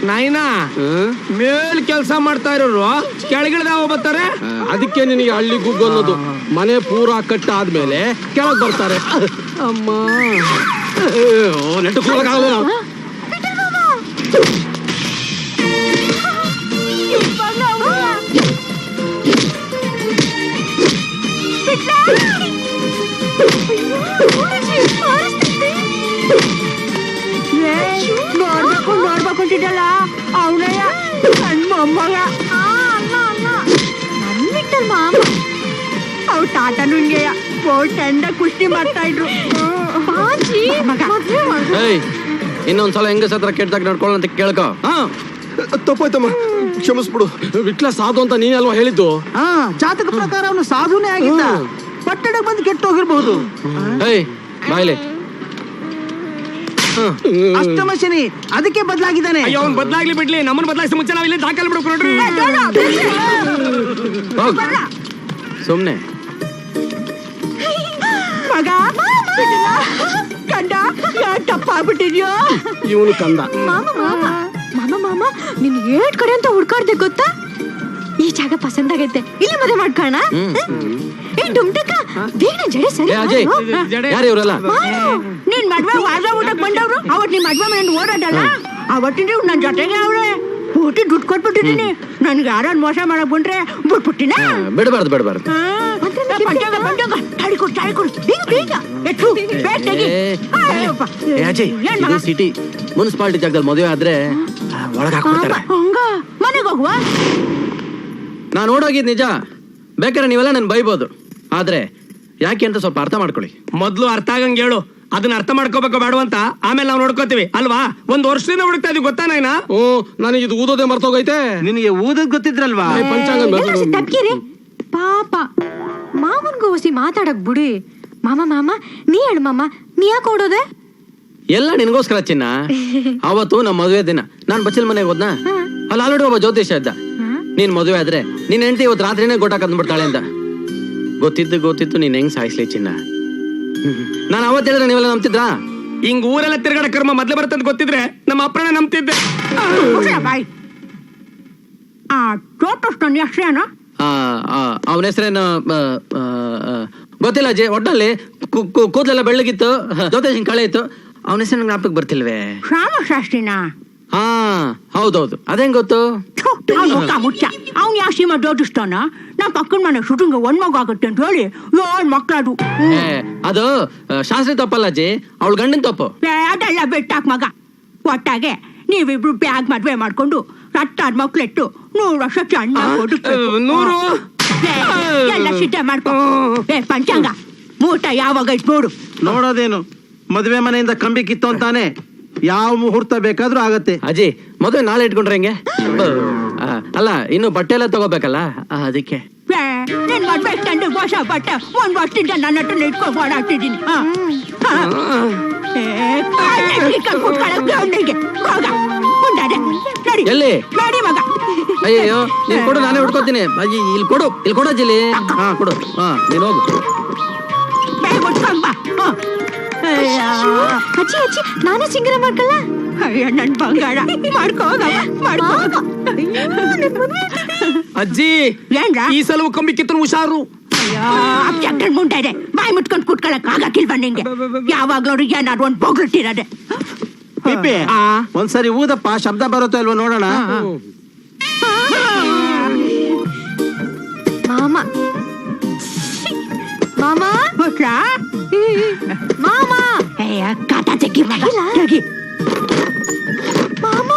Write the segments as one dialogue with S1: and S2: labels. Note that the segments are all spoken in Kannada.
S1: ನಾಯಿನ ಮೇಲ್ ಕೆಲಸ ಮಾಡ್ತಾ ಇರೋರು ಕೆಳಗಿಳಿದಾವ ಬರ್ತಾರೆ.
S2: ಅದಕ್ಕೆ ನಿನಗೆ ಹಳ್ಳಿ ಗುಗ್ಗು ಅನ್ನೋದು. ಮನೆ ಪೂರಾ ಕಟ್ಟಾದ್ಮೇಲೆ ಕೆಳಗ್ ಬರ್ತಾರೆ. ಅಮ್ಮ ನೆಟ್ಟು ಕೂಡಕ್ಕಾಗಲ್ಲ.
S3: ನೋಡ್ಬೇಕಂತಿದ್ದಲ್ಲ ಅವನಯ್ಯ ನನ್ನ ಮೊಮ್ಮಗ. ನಮ್ಮಿಟ್ಟಲ್ ಮಾಮ ಅವ್ರ ತಾತ ನುಂಗೆಯ ಬೋಟ್ ಚಂದ ಕುಸ್ತಿ ಮಾಡ್ತಾ ಇದ್ರು.
S2: ಇನ್ನೊಂದ್ಸಲ ಹೆಂಗಸ ಹತ್ರ ಕೆಟ್ಟದಾಗ ನಡ್ಕೊಳ್ಳಂತ ಕೇಳ್ಕೊ.
S4: ತಪ್ಪಾಯ್ತಮ್ಮ, ಕ್ಷಮಿಸ್ಬಿಡು.
S2: ವಿಟ್ಲ ಸಾಧು ಅಂತ ನೀನಲ್ವಾ ಹೇಳಿದ್ದು?
S5: ಜಾತಕ ಪ್ರಕಾರ ಅವನು ಸಾಧುನೇ ಆಗಿದ್ದ. ಪಟ್ಟಣಕ್ಕೆ ಬಂದು ಕೆಟ್ಟೋಗಿರ್ಬಹುದು.
S2: ಬಾಯ್ಲೆ
S5: ಅಷ್ಟಮ ಶನಿ ಅದಕ್ಕೆ ಬದಲಾಗಿದ್ದಾನೆ.
S1: ಅಯ್ಯೋ ಅವ್ನು ಬದಲಾಗ್ಲಿ ಬಿಡ್ಲಿ, ನಮ್ಮನ್ನ ಬದಲಾಯಿಸಿ ಮುಂಚೆ ನಾವಿಲ್ಲಿ ದಾಖಲೆ ಬಿಡ್ಬೇಕು ನೋಡ್ರಿ.
S2: ಸುಮ್ನೆ
S3: ಮಗ ಕಂಡ ತಪ್ಪಾಗ್ಬಿಟ್ಟಿದ್ಯೋ.
S2: ಇವನು ಕಂದ.
S3: ಮಾಮ ಮಾಮ ಮಾಮ ಮಾಮ ನಿನ್ ಏಟ್ ಕಡೆ ಅಂತ ಹುಡ್ಕಾಡ್ದೆ ಗೊತ್ತಾ? ಈ ಜಾಗ ಪಸಂದ್ ಆಗೈತೆ, ಇಲ್ಲಿ ಮದುವೆ ಮಾಡ್ಕೋಣ. ಡುಮ್ಟಕ್ಕ ಬೇಗ ಜಡೆ ಸರಿ.
S2: ಯಾರು ಇವರೆಲ್ಲ?
S3: ನಿನ್ ಮದ್ವೆ ವಾರ ಊಟಕ್ ಬಂದವ್ರು. ಅವತ್ ನಿಮ್ ಮದ್ವೆ ಮನೆ ಓಡಾಡಲ್ಲ, ಅವತ್ತಿನ ನನ್ ಜೊತೆಗೆ ಅವ್ರೆ ಊಟಿ ದುಡ್ಡು ಕೊಟ್ಬಿಟ್ಟಿದೀನಿ. ನನ್ಗೆ ಯಾರು ಮೋಸ ಮಾಡಕ್ ಬಂದ್ರೆ ಬಿಟ್ಬಿಟ್ಟಿನ.
S2: ಬಿಡಬಾರ್ದು ಬಿಡಬಾರ್ದು. ಸಿಟಿ ಮುನ್ಸಿಪಾಲಿಟಿ ಜಾಗದಲ್ಲಿ ಮದುವೆ ಆದ್ರೆ ಒಳಗ ಹಾಕ್ಬಿಡ್ತಾರೆ.
S3: ಮನೆಗೆ ಹೋಗುವ.
S2: ನಾನು ಓಡೋಗಿದ್ ನಿಜ, ಬೇಕಾದ್ರೆ ನೀವೆಲ್ಲ ನನ್ ಬೈಬೋದು. ಆದ್ರೆ ಯಾಕೆ ಅಂತ ಸ್ವಲ್ಪ ಅರ್ಥ ಮಾಡ್ಕೊಳ್ಳಿ.
S1: ಮೊದ್ಲು ಅರ್ಥ ಆಗಂಗ್ ಹೇಳು, ಅದನ್ನ ಅರ್ಥ ಮಾಡ್ಕೋಬೇಕು ಬೇಡವಂತ ಆಮೇಲೆ ನಾವು ನೋಡ್ಕೋತೀವಿ ಅಲ್ವಾ? ಒಂದ್ ವರ್ಷದಿಂದ ಹುಡುಕ್ತಾ ಇದೀವಿ ಗೊತ್ತಾ ನಾಯ್ನ?
S2: ನನಗಿದು ಊದೋದೇ ಮರ್ತೋಗೈತೆ.
S5: ನಿನಗೆ ಊದದ್ ಗೊತ್ತಿದ್ರಲ್ವಾ?
S3: ತಪ್ಕಿರಿ ಪಾಪ ಮಾವನ್ಗೂ ಹೊಸಿ ಮಾತಾಡಕ್ ಬಿಡಿ. ಮಾಮ ಮಾಮ ನೀ ಹೇಳು ಮಾಮ, ನೀ ಯಾಕೆ ಓಡೋದೆ?
S2: ಎಲ್ಲ ನಿನ್ಗೋಸ್ಕರ ಚಿನ್ನ. ಅವತ್ತು ನಮ್ಮ ಮದುವೆ ದಿನ ನಾನ್ ಬಚ್ಚಲ್ ಮನೆಗೆ ಹೋದ್ನಾ, ಅಲ್ಲಿ ಆಲ್ರೆಡಿ ಒಬ್ಬ ಜ್ಯೋತಿಷ ಇದ್ದ. ನೀನ್ ಮದುವೆ ಆದ್ರೆ ನಿನ್ ಹೆಂಡತಿ ಇವತ್ತು ರಾತ್ರಿನೇ ಗೊತ್ತಾಕಂದ್ಬಿಡ್ತಾಳೆ ಅಂತ. ಗೊತ್ತಿತ್ತು ನೀನ್ ಹೆಂಗ್ ಸಾಯಿಸ್ಲಿ ಚಿನ್ನ. ನಾನು ಅವತ್ತು ಹೇಳಿದ್ರೆ ನೀವೆಲ್ಲ ನಂಬ್ತಿದ್ರಾ?
S1: ಹಿಂಗ್ ಊರೆಲ್ಲ ತಿರ್ಗಡ ಕರ್ಮ ಮೊದ್ಲೇ ಬರ್ತಂತ ಗೊತ್ತಿದ್ರೆ ನಮ್ಮ ಅಪ್ಪನೇ ನಂಬ್ತಿದ್ದೆ.
S2: ಅವನ ಹೆಸರೇನು ಗೊತ್ತಿಲ್ಲ ಅಜ್ಜಿ. ಒಟ್ಟಲ್ಲಿ ಕೂದಲೆಲ್ಲ ಬೆಳ್ಳಗಿತ್ತು, ಜೊತೆ ಕಳೆ ಇತ್ತು. ಅವನ ಹೆಸರು ಜ್ಞಾಪಕಕ್ಕೆ ಬರ್ತಿಲ್ವೇ?
S3: ರಾಮಶಾಸ್ತ್ರಿನ?
S2: ಹಾ ಹೌದೌದು. ಅದೇಂಗ್ ಗೊತ್ತು?
S3: ಮುಚ್ಚ ಅವ್ನು ಯಾವ ಸೀಮಾ ಜೋಡಿಸ್ತಾನ? ನಮ್ ಪಕ್ಕದ ಮನೆ ಶೂಟಿಂಗ್ ಒಂದ್ ಮಗು ಆಗುತ್ತೆ ಅಂತ ಹೇಳಿ ಏಳ್ ಮಕ್ಳದು.
S2: ಅದು ಶಾಸ್ತ್ರಿ ತಪ್ಪಲ್ಲ ಅಜ್ಜಿ, ಅವಳ ಗಂಡನ್ ತಪ್ಪು.
S3: ಅದೆಲ್ಲ ಬಿಟ್ಟಾಕ್ ಮಗ. ಒಟ್ಟಾಗೆ ನೀವಿಬ್ರು ಬ್ಯಾಗ್ ಮದ್ವೆ ಮಾಡ್ಕೊಂಡು 10 ಮಕ್ಳಿಟ್ಟು 100 ವರ್ಷ ಚೆನ್ನಾಗಿ
S1: 100
S3: ಎಲ್ಲ ಸಿದ್ಧ ಮಾಡ್ಕೊ. ಪಂಚಾಂಗ ಊಟ ಯಾವಾಗ ನೋಡು.
S5: ನೋಡೋದೇನು, ಮದುವೆ ಮನೆಯಿಂದ ಕಂಬಿ ಕಿತ್ತು ಅಂತಾನೆ ಯಾವ ಮುಹೂರ್ತ ಬೇಕಾದ್ರೂ ಆಗತ್ತೆ.
S2: ಅಜ್ಜಿ ಮದುವೆ ನಾಳೆ ಇಟ್ಕೊಂಡ್ರೆ ಹೆಂಗೆ? ಅಲ್ಲ ಇನ್ನು ಬಟ್ಟೆ ಎಲ್ಲ ತಗೋಬೇಕಲ್ಲ, ಅದಕ್ಕೆ.
S3: ನಿನ್ ಮದ್ವೆ ತಂದು ಹೊಸ ಬಟ್ಟೆ 1 ವರ್ಷದಿಂದ ನನ್ನ ಹತ್ರ ಇಟ್ಕೊಂಡು ಓಡಾಡ್ತಿದ್ದೀನಿ.
S2: ಎಲ್ಲಿ
S3: ನೋಡಿ ಮಗ.
S2: ಅಯ್ಯೋ ನೀನ್ ಕೊಡು, ನಾನೇ ಹುಡ್ಕೋತೀನಿ. ಅಜ್ಜಿ ಇಲ್ಲಿ ಕೊಡು, ಇಲ್ಲಿ ಕೊಡು ಅಜ್ಜಿಲಿ. ಹಾ ಕೊಡು. ಹಾ ನೀನ್ ಹೋಗು.
S3: ಅಜ್ಜಿ ಅಜ್ಜಿ ನಾನೇ ಸಿಂಗರ ಮಾಡ್ಕಲ್ಲ. ಅಯ್ಯ ನನ್ ಬಂಗಾರ ಮಾಡ್ಕೋ
S1: ಅಜ್ಜಿ. ಈ ಸಲ ಕಂಬಿ ಕಿತ್ತನ ಹುಷಾರು.
S3: ಮುಂಡೆ ಇದೆ, ಬಾಯಿ ಮುಟ್ಕೊಂಡ್ ಕುಟ್ಕೊಳಕ್ ಆಗಕ್ಕಿಲ್ವ ನಿಂಗೆ? ಯಾವಾಗ್ಲೂ ಏನಾದ್ರು ಒಂದ್ ಬೊಗಳ್ತಿರದೆ.
S5: ಒಂದ್ಸರಿ ಊದಪ್ಪ, ಶಬ್ದ ಬರುತ್ತೋ ಇಲ್ವೋ ನೋಡೋಣ.
S3: ಮಾಮ ಮಾಮ ಮಾಮ ಕಾಟ ತೆಗಿ ತೆಗಿ. ಮಾಮ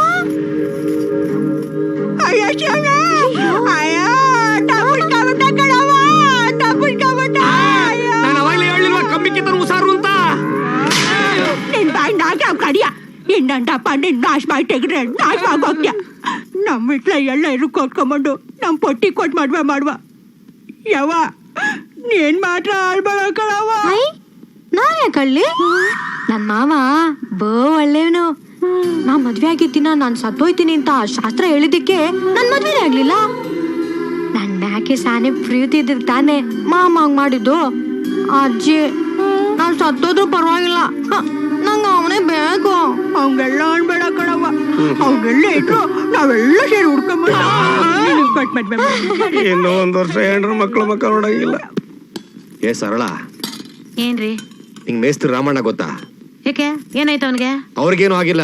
S1: ನಾನು ಅವಾಗಲೇ ಹೇಳಿಲ್ವಾ ಕಂಬಿ ಕಿತ್ತನ ಹುಷಾರು ಅಂತ?
S3: ನಿನ್ ಬಾಯಿ ನಾಗೆ ಕಡಿಯ ಇನ್ನಂಟಪ್ಪ ನಿನ್ ನಾಶ ಮಾಡಿ ತೆಗ್ರೆ ನಾಶ ಆಗೋಗ್ಯ. ನಮ್ ಇಟ್ಲ ಎಲ್ಲ ಕೊಟ್ಕೊಂಬಂಡು ನಮ್ ಪೊಟ್ಟಿ ಕೊಟ್ಟು ಮದ್ವೆ ಮಾಡುವ. ಯಾವ ನೀನ್ ಮಾತ್ರ ಆಳ್ಬೇಡ ಕಣವ. ನಾನ್ ಯಾಕಳ್ಳಿ? ನನ್ ಮಾವ ಬೋ ಒಳ್ಳೆವನು. ನಾ ಮದ್ವೆ ಆಗಿದ್ದಿನ ನಾನ್ ಸತ್ತೋಯ್ತೀನಿ ಅಂತ ಶಾಸ್ತ್ರ ಹೇಳಿದ್ದಕ್ಕೆ ನನ್ ಮದ್ವೆನೇ ಆಗ್ಲಿಲ್ಲ. ನನ್ ಯಾಕೆ ಸಾನೆ ಪ್ರೀತಿ ಇದ್ದಿದ್ ತಾನೆ ಮಾಮ ಹಂಗ್ ಮಾಡಿದ್ದು. ಅಜ್ಜಿ ನಾನ್ ಸತ್ತೋದ್ರು ಪರವಾಗಿಲ್ಲ, ನಂಗ ಅವನೇ ಬೇಕು. ಅವಂಗೆಲ್ಲ ಅನ್ಬೇಡ ಕಣವ. ಅವ್ನೆಲ್ಲ ಇದ್ರು ನಾವೆಲ್ಲ ಸೇರಿ ಹುಡ್ಕೊಂಬಂದು ಕೊಟ್ಟು ಮದ್ವೆ ಮಾಡ್ತೀವಿ.
S1: ಇನ್ನೂ 1 ವರ್ಷ ಹೆಣ್ರು ಮಕ್ಕಳು ನೋಡಂಗಿಲ್ಲ.
S4: ಏ ಸರಳ,
S6: ಏನ್ರಿ?
S4: ನಿಂಗ್ ಮೇಸ್ತ್ರಿ ರಾಮಣ್ಣ ಗೊತ್ತಾ?
S6: ಯಾಕೆ ಏನಾಯ್ತು ಅವನ್ಗೆ?
S4: ಅವ್ರಿಗೇನು ಆಗಿಲ್ಲ,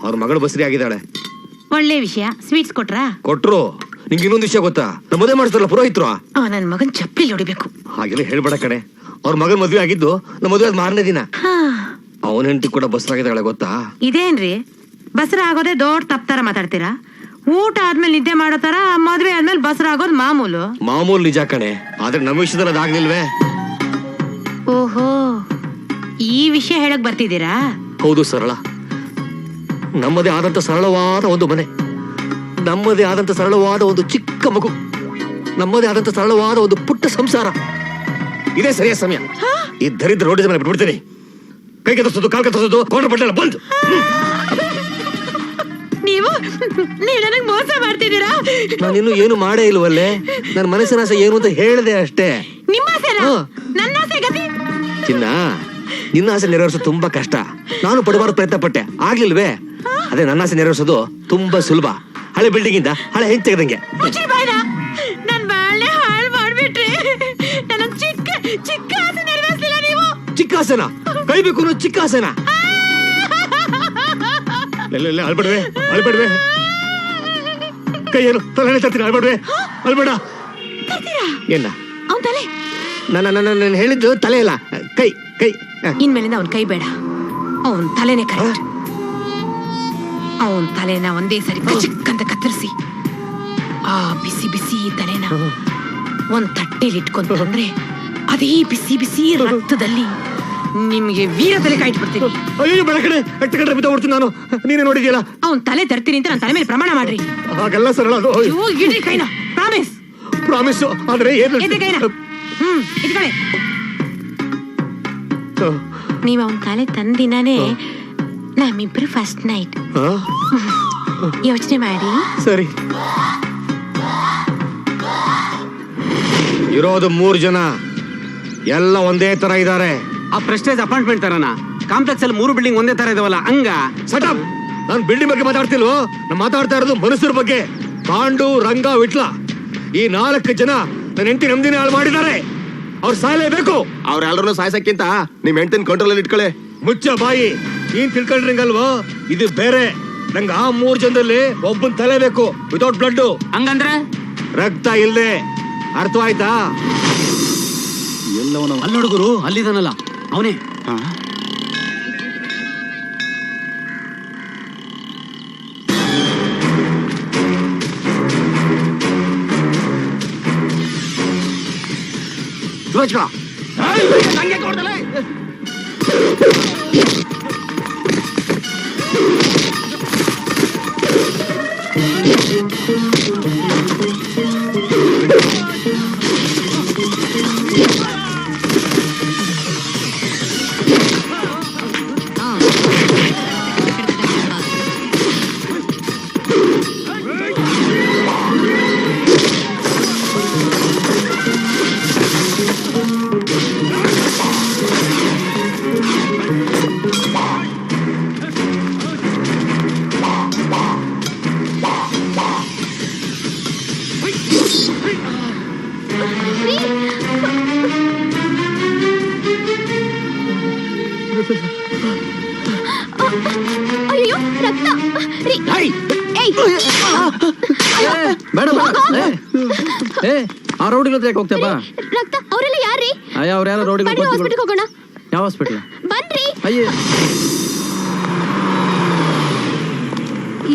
S4: ಅವ್ರ ಮಗಳು ಬಸ್ರಿ ಆಗಿದ್ದಾಳೆ.
S6: ಒಳ್ಳೆ ವಿಷಯ. ಸ್ವೀಟ್ಸ್ ಕೊಟ್ರಾ?
S4: ಕೊಟ್ರು. ನಿಂಗೆ ಇನ್ನೊಂದು ವಿಷಯ ಗೊತ್ತಾ? ನಮ್ಮ ಮದುವೆ ಮಾಡಿಸ್ತಾರಲ್ಲ ಪುರೋಹಿತ್ರು,
S6: ನನ್ ಮಗನ್ ಚಪ್ಪಲಿ ಹೊಡಿಬೇಕು.
S4: ಹಾಗೆಲ್ಲ ಹೇಳ್ಬೇಡ ಕಣೆ. ಅವ್ರ ಮಗನ್ ಮದ್ವೆ ಆಗಿದ್ದು ನಮ್ಮ ಮದುವೆ ಆದ ಮಾರನೇ ದಿನ. ಅವನ ಹೆಂಡತಿ ಕೂಡ ಬಸ್ರಾಗಿದ್ದಾಳೆ ಗೊತ್ತಾ?
S6: ಇದೇನ್ರಿ ಬಸರ ಆಗೋದೇ ದೊಡ್ಡ ತಪ್ತರ ಮಾತಾಡ್ತೀರಾ? ಊಟ ಆದ್ಮೇಲೆ ನಿದ್ದೆ ಮಾಡೋ ತರ ಮದ್ವೆ ಆದ್ಮೇಲೆ ಬಸರ ಆಗೋದ್ ಮಾಮೂಲು.
S4: ಮಾಮೂಲು ನಿಜ ಕಣೆ, ಆದ್ರೆ ನಮ್ಮ ವಿಷಯದಲ್ಲಿ ಅದಾಗ್ಲಿಲ್ವೇ?
S6: ಓಹೋ, ಈ ವಿಷಯ ಹೇಳಕ್ ಬರ್ತಿದ್ದೀರಾ?
S4: ಹೌದು ಸರಳ, ನಮ್ಮದೇ ಆದಂತ ಸರಳವಾದ ಒಂದು ಮನೆ, ನಮ್ಮದೇ ಆದಂತ ಸರಳವಾದ ಒಂದು ಚಿಕ್ಕ ಮಗು, ನಮ್ಮದೇ ಆದಂತ ಸರಳವಾದ ಒಂದು ಪುಟ್ಟ ಸಂಸಾರ. ಇದೇ ಸರಿಯಾದ ಸಮಯ. ಈ ದರಿದ್ರ ರೋಡಿದ ಮೇಲೆ ಬಿಟ್ಬಿಡ್ತೀನಿ. ಕೈ ಕತ್ತರಿಸೋದು, ಕಾಲ್ ಕತ್ತರಿಸೋದು, ಕೋಟರ್ ಬಟ್ಟೆಲ್ಲ ಬಂದು.
S6: ನೀವು ನನಗ್ ಮೋಸ ಮಾಡ್ತಿದ್ದೀರಾ?
S4: ನಾನಿನ್ನು ಏನು ಮಾಡೇ ಇಲ್ವಲ್ಲೇ. ನನ್ನ ಮನಸ್ಸಿನ ಆಸೆ ಏನು ಅಂತ ಹೇಳಿದೆ ಅಷ್ಟೇ.
S6: ನಿಮ್ಮ ಆಸೆನಾ?
S4: ಹಾ.
S6: ನನ್ನ ಆಸೆ ಗತಿ?
S4: ಚಿನ್ನ, ನಿನ್ನ ಆಸೆ ನೆರವೇರಿಸೋದು ತುಂಬಾ ಕಷ್ಟ. ನಾನು ಪಡಬಾರದು ಪ್ರಯತ್ನ ಪಟ್ಟೆ, ಆಗ್ಲಿಲ್ವೇ? ಅದೇ ನನ್ನ ಆಸೆ ನೆರವೇರಿಸೋದು ತುಂಬಾ ಸುಲಭ. ಹಳೆ ಬಿಲ್ಡಿಂಗ್ ಇಂದ ಹಳೆ ಹೆಂಚ್ ತೆಗೆದಂಗೆ.
S6: ಮುಚ್ಚಿರಿ ಬಾಯ್ನ. ನನ್ ಬಾಳ್ನೆ ಹಾಳು ಮಾಡ್ಬಿಟ್ರಿ. ನನ್ನ ಚಿಕ್ಕ ಚಿಕ್ಕ ಆಸೆ ನೆರವೇರಿಸಲಿಲ್ಲ ನೀವು.
S4: ಚಿಕ್ಕ ಆಸೆನಾ? ಕೈಬೇಕು ಅನ್ನೋ ಚಿಕ್ಕ ಆಸೆನಾ? ಅಳ್ಬೇಡ್ವೆ, ಅಳ್ಬೇಡ್ವೆ. ಕೈ ಏನು ತಲೆ ತರ್ತೀನಿ, ಅಳ್ಬೇಡ್ವೆ, ಅಳ್ಬೇಡ. ಏನ
S6: ಅವನ್ ತಲೆ?
S4: ನಾನು ಹೇಳಿದ್ದು ತಲೆ ಇಲ್ಲ, ಕೈ ಕೈ.
S6: ಇನ್ಮೇಲಿಂದ ಅವನ್ ಕೈ ಬೇಡ, ಅವನ್ ತಲೆನೇ ಕರೆಕ್ಟ್. ಅವನ್ ತಲೆನ ಒಂದೇ ಸರಿ ಚಿಕ್ಕಂತ ಕತ್ತರಿಸಿ ಆ ಬಿಸಿ ಬಿಸಿ ತಲೆನ ಒಂದ್ ತಟ್ಟೆಲಿ ಇಟ್ಕೊಂಡ್ರೆ ಅದೇ ಬಿಸಿ ಬಿಸಿ ರಕ್ತದಲ್ಲಿ ನಿಮ್ಗೆ ವೀರ ತಲೆ ಕಾಯ್ಟ್ಬಿಡ್ತೀನಿ.
S4: ಅಯ್ಯೋ ಬೇಡ ಕಡೆ, ಕಟ್ಟೆ ಬಿದ್ದೋಗ್ಬಿಡ್ತೀನಿ ನಾನು. ನೀನೇ ನೋಡಿದ್ಯಲ್ಲ.
S6: ಅವನ್ ತಲೆ ತರ್ತೀನಿ ಅಂತ ನನ್ನ ತಲೆ ಮೇಲೆ ಪ್ರಮಾಣ ಮಾಡ್ರಿ.
S4: ಹಾಗೆಲ್ಲ ಸರಳ ಅದು.
S6: ಅಯ್ಯೋ, ಇಡ್ರಿ ಕೈನ. ಪ್ರಾಮಿಸ್.
S4: ಪ್ರಾಮಿಸ್. ಆದ್ರೆ ಏನು?
S6: ಎದೆ ಕೈನ. ಇಟ್ಕೊಳ್ಳಿ. ನೀವ್ ಅವನ್ ತಲೆ ತಂದಿನಾನೇ ನಮ್ಮಿಬ್ರು ಫಸ್ಟ್ ನೈಟ್. ಯೋಚನೆ ಮಾಡಿ.
S4: ಸರಿ. ಇರೋದು 3 ಜನ, ಎಲ್ಲ ಒಂದೇ ತರ ಇದ್ದಾರೆ.
S2: ಆ ಪ್ರೆಸ್ಟೇಜ್ ಅಪಾಯಿಂಟ್ಮೆಂಟ್ ತರನ ಕಾಂಪ್ಲೆಕ್ಸ್ ಅಲ್ಲಿ 3 ಬಿಲ್ಡಿಂಗ್ ಒಂದೇ ತರ ಇದಾವಲ್ಲ ಹಂಗ.
S4: ಸಟಪ್. ನಾನು ಬಿಲ್ಡಿಂಗ್ ಬಗ್ಗೆ ಮಾತಾಡ್ತಿಲ್ವೋ, ನಾನು ಮಾತಾಡ್ತಾ ಇರೋದು ಮನುಷ್ಯರ ಬಗ್ಗೆ. ಪಾಂಡು, ರಂಗ, ವಿಟ್ಲ, ಈ 4 ಜನ ನನ್ನ ಹೆಂಡತಿ ನಮ್ದಿನೇ ಹಾಳು ಮಾಡಿದ್ದಾರೆ. ಅವ್ರು ಸಾಯಲೇಬೇಕು.
S7: ಅವ್ರೆಲ್ಲರೂ ಸಾಯ್ಸಕ್ಕಿಂತ ನಿಮ್ ಹೆಂಡತಿನ ಕಂಟ್ರೋಲ್ ಅಲ್ಲಿ ಇಟ್ಕೊಳ್ಳಿ.
S4: ಮುಚ್ಚ ಬಾಯಿ. ನೀನ್ ತಿಳ್ಕೊಂಡ್ರಿಂಗಲ್ವೋ, ಇದು ಬೇರೆ. ನಂಗೆ ಆ 3 ಜನದಲ್ಲಿ ಒಬ್ಬನ್ ತಲೆ ಬೇಕು, ವಿತೌಟ್ ಬ್ಲಡ್.
S2: ಹಂಗಂದ್ರೆ
S4: ರಕ್ತ ಇಲ್ದೆ. ಅರ್ಥವಾಯ್ತಾ?
S2: ಅಲ್ಲಿ ಹುಡುಗರು ಅಲ್ಲಿದಾನಲ್ಲ ಅವನೇ.
S8: ಅಯ್ಯೋ ರಕ್ತ.
S2: ಬೇಡ ಆ ರೋಡಿಗೆ ಯಾಕೆ ಹೋಗ್ತಾ ಬಾ.
S8: ರಕ್ತ. ಅವರೆಲ್ಲ ಯಾರ್ರೀ?
S2: ಅಯ್ಯ ಅವ್ರ ಯಾರೋ ರೋಡಿಗೆ
S8: ಹಾಸ್ಪಿಟಲ್ ಹೋಗೋಣ.
S2: ಯಾವ ಹಾಸ್ಪಿಟಲ್?
S8: ಬನ್ರಿ.
S2: ಅಯ್ಯ,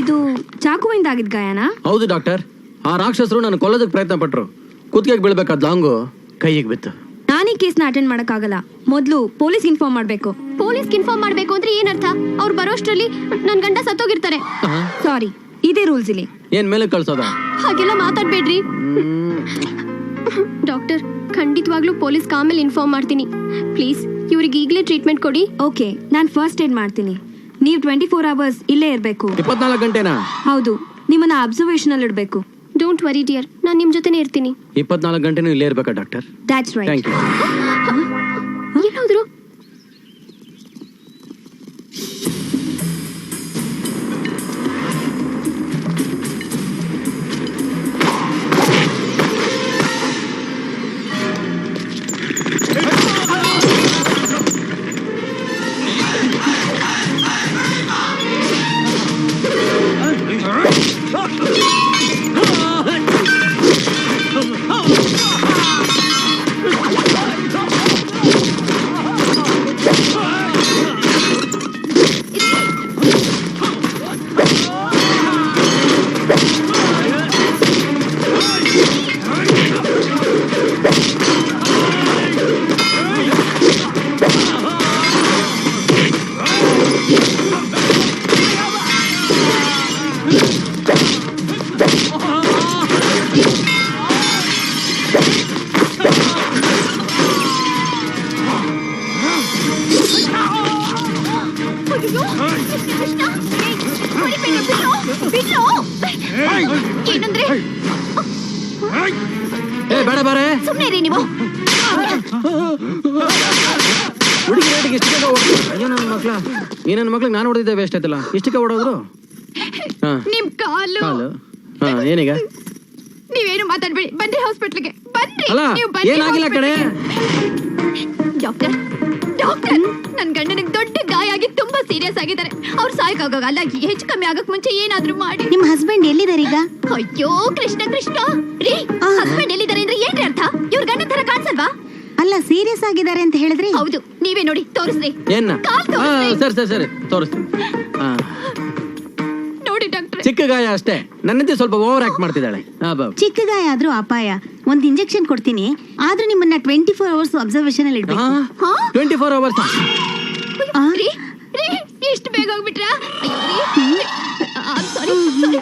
S8: ಇದು ಚಾಕುವಿಂದ ಆಗಿದ್ ಗಾಯನ?
S2: ಹೌದು ಡಾಕ್ಟರ್. ಆ ರಾಕ್ಷಸರು ನಾನು ಕೊಲ್ಲೋದಕ್ಕೆ ಪ್ರಯತ್ನ ಪಟ್ರು. ಕುತ್ತಿಗೆಗೆ ಬೀಳ್ಬೇಕಾದ ಲಾಂಗು ಕೈಗೆ ಬಿತ್ತು.
S8: ನಾನು ಈ ಕೇಸ್ನ ಅಟೆಂಡ್ ಮಾಡಕ್ಕಾಗಲ್ಲ. ಮೊದ್ಲು ಪೊಲೀಸ್ ಇನ್ಫಾರ್ಮ್ ಮಾಡ್ಬೇಕು. ಪೊಲೀಸ್ ಇನ್ಫಾರ್ಮ್ ಮಾಡ್ಬೇಕು ಅಂದ್ರೆ ಏನರ್ಥ? ಅವ್ರು ಬರೋಷ್ಟ್ರಲ್ಲಿ ನನ್ ಗಂಡ ಸತ್ತೋಗಿರ್ತಾರೆ. ಸಾರಿ, ಇದೇ ರೂಲ್ಸ್ ಇಲ್ಲಿ.
S2: ಏನ್ ಮೇಲೆ ಕಳ್ಸೋದ?
S8: ಹಾಗೆಲ್ಲ ಮಾತಾಡ್ಬೇಡ್ರಿ ಡಾಕ್ಟರ್. ಖಂಡಿತವಾಗ್ಲೂ ಪೊಲೀಸ್ ಆಮೇಲೆ ಇನ್ಫಾರ್ಮ್ ಮಾಡ್ತೀನಿ. ಪ್ಲೀಸ್ ಇವ್ರಿಗೆ ಈಗಲೇ ಟ್ರೀಟ್ಮೆಂಟ್ ಕೊಡಿ. ಓಕೆ, ನಾನು ಫಸ್ಟ್ ಏಡ್ ಮಾಡ್ತೀನಿ. ನೀವು 24 ಅವರ್ಸ್ ಇಲ್ಲೇ ಇರಬೇಕು.
S2: 24 ಗಂಟೆನಾ?
S8: ಹೌದು, ನಿಮ್ಮನ್ನ ಅಬ್ಸರ್ವೇಷನ್ ಅಲ್ಲಿ ಇಡಬೇಕು. ಡೋಂಟ್ ವರಿ ಡಿಯರ್, ನಾನು ನಿಮ್ ಜೊತೆನೇ ಇರ್ತೀನಿ.
S2: 24 ಗಂಟೆನೂ ಇಲ್ಲೇ ಇರ್ಬೇಕಾ doctor?
S8: That's right.
S2: Thank you.
S8: ಏನಾದ್ರು ಏನಂದ್ರೆ
S2: ಏ ಬೇಡ ಬಾರೆ
S8: ಸುಮ್ಮನೆ ರೀ ನೀವು.
S2: ಹುಡುಗಿ ರೇಟಿಗೆ ಇಷ್ಟಕ್ಕೆ ಅಯ್ಯೋ ನನ್ನ ಮಕ್ಳ ಈ ನನ್ನ ಮಕ್ಳಿಗೆ ನಾನು ಹೊಡೆದಿದ್ದೆ ವೇಸ್ಟ್ ಆಯ್ತಲ್ಲ ಇಷ್ಟಕ್ಕೆ ಹೊಡೋದ್ರು. ಹಾ
S8: ನಿಮ್ ಕಾಲು
S2: ಕಾಲು ಹಾ ಏನೀಗ
S8: ನೀವೇನು ಮಾತಾಡ್ಬೇಡಿ, ಬನ್ರಿ ಹಾಸ್ಪಿಟ್ಲಿಗೆ ಬನ್ರಿ.
S2: ಅಲ್ಲ
S8: ನೀವು ಬನ್ರಿ
S2: ಏನಾಗಿಲ್ಲ ಕಡೆ.
S8: ಡಾಕ್ಟರ್ ಡಾಕ್ಟರ್ ನನ್ ಗಂಡನಿಗೆ ದೊಡ್ಡ ಗಾಯ ಆಗಿ ತುಂಬಾ ಸೀರಿಯಸ್ ಆಗಿದ್ದಾರೆ. ಅವ್ರು ಸಾಯಕಾಗಲ್ಲ, ಹೆಚ್ಚು ಕಮ್ಮಿ ಆಗಕ್ ಮುಂಚೆ ಏನಾದ್ರೂ ಮಾಡಿ.
S3: ನಿಮ್ ಹಸ್ಬೆಂಡ್ ಎಲ್ಲಿದ್ದಾರೆ ಈಗ?
S8: ಅಯ್ಯೋ ಕೃಷ್ಣ ಕೃಷ್ಣ ರೀ, ಹಸ್ಬೆಂಡ್ ಎಲ್ಲಿದ್ದಾರೆ ಅಂದ್ರೆ ಏನ್ರಿ ಅರ್ಥ? ಇವ್ರ ಗಂಡ ತರ ಕಾಣಿಸಲ್ವಾ?
S3: ಅಲ್ಲ ಸೀರಿಯಸ್ ಆಗಿದ್ದಾರೆ ಅಂತ ಹೇಳಿದ್ರಿ.
S8: ಹೌದು, ನೀವೇ ನೋಡಿ ತೋರಿಸ್ರಿ.
S2: ಏನ
S8: ಕಾಲ್ ತೋರಿಸ್ರಿ.
S2: ಸರಿ ತೋರಿಸ್ತೀನಿ. ಹಾ
S8: ನೋಡಿ ಡಾಕ್ಟ್ರೆ,
S2: ಚಿಕ್ಕ ಗಾಯ ಅಷ್ಟೇ, ನನ್ನಂತೆ ಸ್ವಲ್ಪ ಓವರ್ ಆಕ್ಟ್ ಮಾಡ್ತಿದ್ದಾಳೆ.
S3: ಚಿಕ್ಕ ಗಾಯ ಆದ್ರೂ ಅಪಾಯ. ಒಂದ್ ಇಂಜೆಕ್ಷನ್ ಕೊಡ್ತೀನಿ, ಆದ್ರೂ ನಿಮ್ಮನ್ನ 24 ಅವರ್ಸ್ ಅಬ್ಸರ್ವೇಷನ್ ಅಲ್ಲಿ ಇಡ್ಬೇಕು.
S2: 24 ಅವರ್ಸ್.
S8: ರೀ ರೀ ಎಷ್ಟು ಬೇಗ ಹೋಗ್ಬಿಟ್ರಾ? ಅಯ್ಯೋ ರೀ, ಸಾರಿ ಸಾರಿ.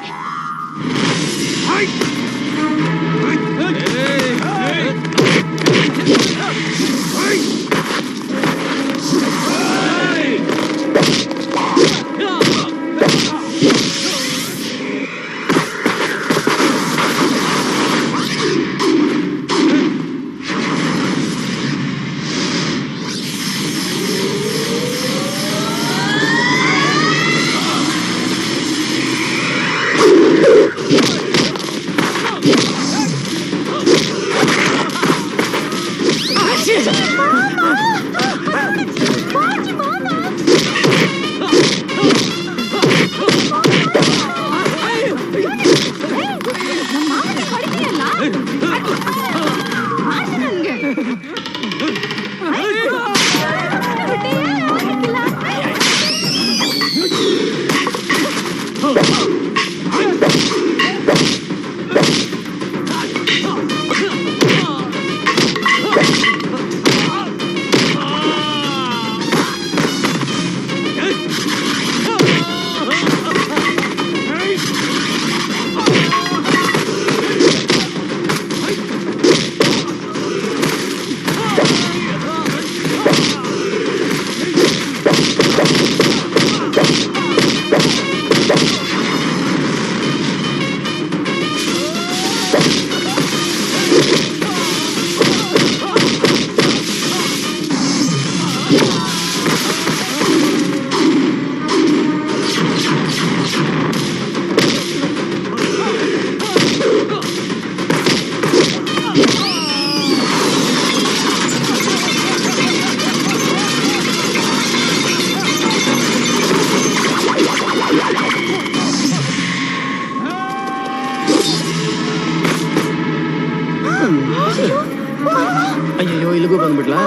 S2: ಅಯ್ಯೋ ಇಲ್ಲಿಗೂ ಬಂದ್ಬಿಟ್ಲಾ?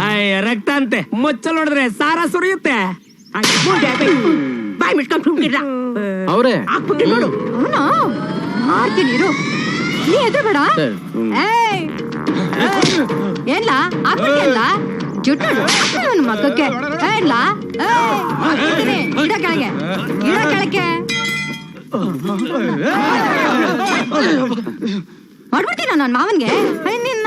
S1: ಅಯ್ಯ ರಕ್ತ ಅಂತೆ, ಮುಚ್ಚಲ್ ನೋಡಿದ್ರೆ ಸಾರ ಸುರಿಯುತ್ತೆ.
S3: ಬಾಯ್ ಮಿಟ್ಕೊಂಡ್ ಸುಮ್ಕಿರ್ಲ.
S2: ಅವ್ರೆ
S3: ಹಾಕ್ಬಿಟ್ಟು ನೋಡು ಅವನು ಮಾಡ್ತೀನಿ ಇರು. ನೀ ಎದ್ದು ಬೇಡ.
S2: ಸರಿ,
S3: ಏಯ್ ಏನ್ಲ ಹಾಕ್ಬಿಟ್ಟಿಯಲ್ಲ ಜುಟ್ಟು ಅವನ ಮಕ್ಕಕ್ಕೆ. ಏನ್ಲ ಗಿಡ ಕೆಳಗೆ ಗಿಡ ಕೆಳಕ್ಕೆ ಮಾಡ್ಬಿಡ್ತೀನ ನನ್ನ ಮಾವನ್ಗೆ. ನಿನ್ನ